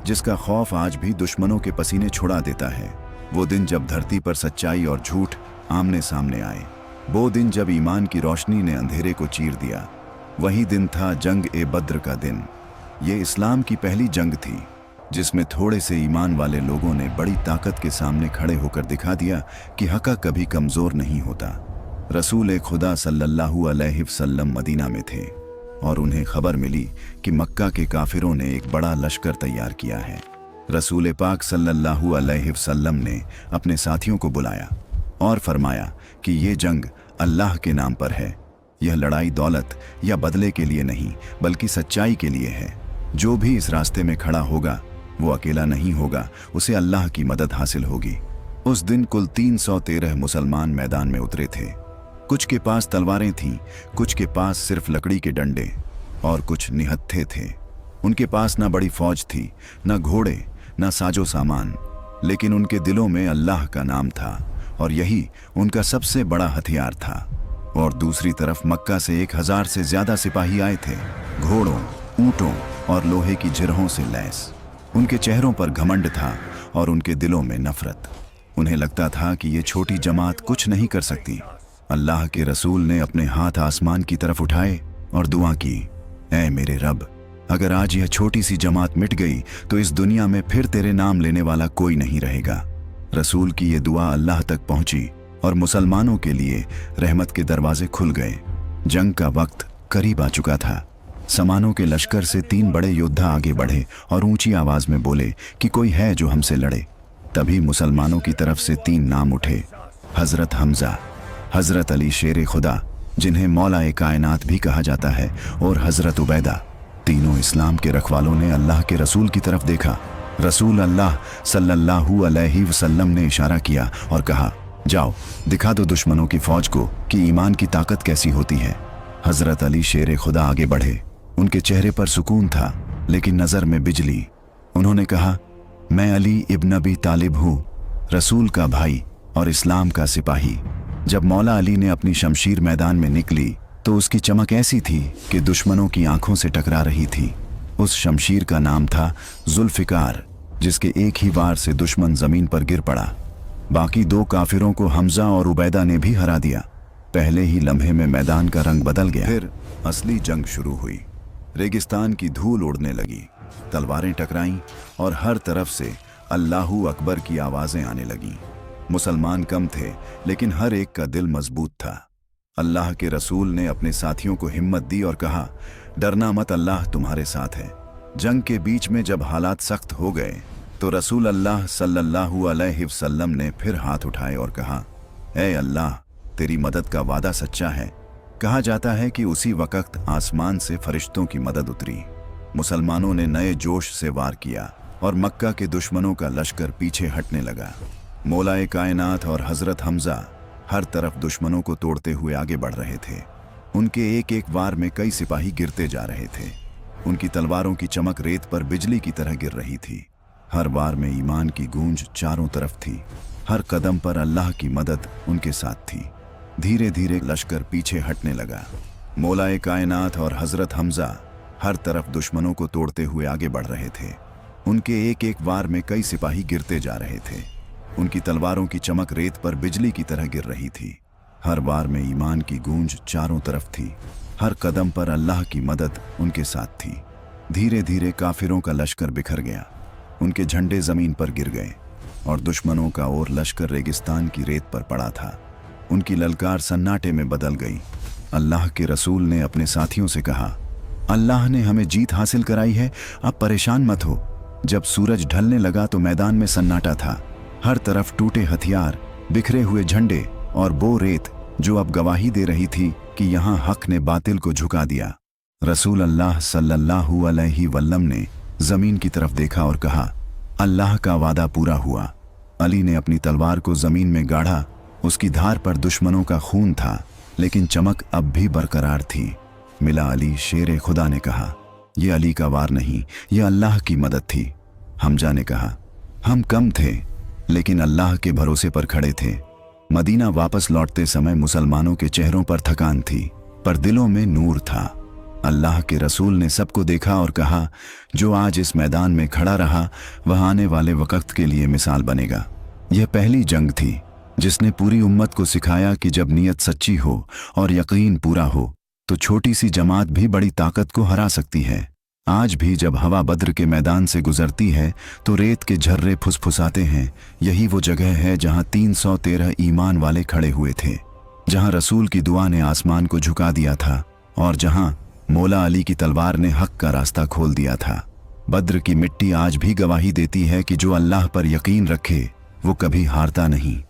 जिसका खौफ आज भी दुश्मनों के पसीने छुड़ा देता है। वो दिन जब धरती पर सच्चाई और झूठ आमने सामने आए, वो दिन जब ईमान की रोशनी ने अंधेरे को चीर दिया। वही दिन था जंग ए बद्र का दिन। ये इस्लाम की पहली जंग थी जिसमें थोड़े से ईमान वाले लोगों ने बड़ी ताकत के सामने खड़े होकर दिखा दिया कि हक़ कभी कमज़ोर नहीं होता। रसूल खुदा सल्लल्लाहु अलैहि वसल्लम मदीना में थे और उन्हें खबर मिली कि मक्का के काफिरों ने एक बड़ा लश्कर तैयार किया है। रसूल पाक सल्लल्लाहु अलैहि वसल्लम ने अपने साथियों को बुलाया और फरमाया कि ये जंग अल्लाह के नाम पर है। यह लड़ाई दौलत या बदले के लिए नहीं बल्कि सच्चाई के लिए है। जो भी इस रास्ते में खड़ा होगा वो अकेला नहीं होगा, उसे अल्लाह की मदद हासिल होगी। उस दिन कुल 313 मुसलमान मैदान में उतरे थे। कुछ के पास तलवारें थीं, कुछ के पास सिर्फ लकड़ी के डंडे और कुछ निहत्थे थे। उनके पास ना बड़ी फौज थी, ना घोड़े, ना साजो सामान, लेकिन उनके दिलों में अल्लाह का नाम था और यही उनका सबसे बड़ा हथियार था। और दूसरी तरफ मक्का से 1000 से ज्यादा सिपाही आए थे, घोड़ों, ऊंटों और लोहे की जिरहों से लैस। उनके चेहरों पर घमंड था और उनके दिलों में नफरत। उन्हें लगता था कि ये छोटी जमात कुछ नहीं कर सकती। अल्लाह के रसूल ने अपने हाथ आसमान की तरफ उठाए और दुआ की, ऐ मेरे रब, अगर आज यह छोटी सी जमात मिट गई तो इस दुनिया में फिर तेरे नाम लेने वाला कोई नहीं रहेगा। रसूल की ये दुआ अल्लाह तक पहुंची और मुसलमानों के लिए रहमत के दरवाजे खुल गए। जंग का वक्त करीब आ चुका था। समानों के लश्कर से 3 बड़े योद्धा आगे बढ़े और ऊंची आवाज में बोले कि कोई है जो हमसे लड़े। तभी मुसलमानों की तरफ से 3 नाम उठे, हजरत हमजा, हजरत अली शेर खुदा जिन्हें मौला ए कायनात भी कहा जाता है, और हजरत उबैदा। तीनों इस्लाम के रखवालों ने अल्लाह के रसूल की तरफ देखा। रसूल अल्लाह सल्लल्लाहु अलैहि वसल्लम ने इशारा किया और कहा, जाओ दिखा दो दुश्मनों की फौज को कि ईमान की ताकत कैसी होती है। हजरत अली शेर खुदा आगे बढ़े। उनके चेहरे पर सुकून था लेकिन नजर में बिजली। उन्होंने कहा, मैं अली इब्न अबी तालिब हूँ, रसूल का भाई और इस्लाम का सिपाही। जब मौला अली ने अपनी शमशीर मैदान में निकली तो उसकी चमक ऐसी थी कि दुश्मनों की आंखों से टकरा रही थी। उस शमशीर का नाम था जुल्फिकार, जिसके एक ही वार से दुश्मन जमीन पर गिर पड़ा। बाकी 2 काफिरों को हमजा और उबैदा ने भी हरा दिया। पहले ही लम्हे में मैदान का रंग बदल गया। फिर असली जंग शुरू हुई। रेगिस्तान की धूल उड़ने लगी, तलवारें टकराईं और हर तरफ से अल्लाहू अकबर की आवाजें आने लगीं। मुसलमान कम थे लेकिन हर एक का दिल मजबूत था। अल्लाह के रसूल ने अपने साथियों को हिम्मत दी और कहा, डरना मत, अल्लाह तुम्हारे साथ है। जंग के बीच में जब हालात सख्त हो गए तो रसूल अल्लाह सल्लल्लाहु अलैहि वसल्लम ने फिर हाथ उठाए और कहा, ऐ अल्लाह, तेरी मदद का वादा सच्चा है। कहा जाता है कि उसी वक्त आसमान से फरिश्तों की मदद उतरी। मुसलमानों ने नए जोश से वार किया और मक्का के दुश्मनों का लश्कर पीछे हटने लगा। मौलाए कायनात और हजरत हमजा हर तरफ दुश्मनों को तोड़ते हुए आगे बढ़ रहे थे। उनके एक एक वार में कई सिपाही गिरते जा रहे थे। उनकी तलवारों की चमक रेत पर बिजली की तरह गिर रही थी। हर वार में ईमान की गूंज चारों तरफ थी। हर कदम पर अल्लाह की मदद उनके साथ थी। धीरे धीरे लश्कर पीछे हटने लगा। मौलाए कायनात और हजरत हमजा हर तरफ दुश्मनों को तोड़ते हुए आगे बढ़ रहे थे। उनके एक एक वार में कई सिपाही गिरते जा रहे थे। उनकी तलवारों की चमक रेत पर बिजली की तरह गिर रही थी। हर वार में ईमान की गूंज चारों तरफ थी। हर कदम पर अल्लाह की मदद उनके साथ थी। धीरे धीरे काफिरों का लश्कर बिखर गया। उनके झंडे जमीन पर गिर गए और दुश्मनों का और लश्कर रेगिस्तान की रेत पर पड़ा था। उनकी ललकार सन्नाटे में बदल गई। अल्लाह के रसूल ने अपने साथियों से कहा, अल्लाह ने हमें जीत हासिल कराई है, अब परेशान मत हो। जब सूरज ढलने लगा तो मैदान में सन्नाटा था। हर तरफ टूटे हथियार, बिखरे हुए झंडे और वो रेत जो अब गवाही दे रही थी कि यहाँ हक ने बातिल को झुका दिया। रसूल अल्लाह सल्लल्लाहु अलैहि वसल्लम ने जमीन की तरफ देखा और कहा, अल्लाह का वादा पूरा हुआ। अली ने अपनी तलवार को जमीन में गाड़ा। उसकी धार पर दुश्मनों का खून था लेकिन चमक अब भी बरकरार थी। मिला अली शेर खुदा ने कहा, यह अली का वार नहीं, यह अल्लाह की मदद थी। हमजा ने कहा, हम कम थे लेकिन अल्लाह के भरोसे पर खड़े थे। मदीना वापस लौटते समय मुसलमानों के चेहरों पर थकान थी पर दिलों में नूर था। अल्लाह के रसूल ने सबको देखा और कहा, जो आज इस मैदान में खड़ा रहा वह आने वाले वक्त के लिए मिसाल बनेगा। यह पहली जंग थी जिसने पूरी उम्मत को सिखाया कि जब नीयत सच्ची हो और यकीन पूरा हो तो छोटी सी जमात भी बड़ी ताकत को हरा सकती है। आज भी जब हवा बद्र के मैदान से गुजरती है तो रेत के झर्रे फुसफुसाते हैं। यही वो जगह है जहां 313 ईमान वाले खड़े हुए थे, जहां रसूल की दुआ ने आसमान को झुका दिया था और जहां मौला अली की तलवार ने हक का रास्ता खोल दिया था। बद्र की मिट्टी आज भी गवाही देती है कि जो अल्लाह पर यकीन रखे वो कभी हारता नहीं।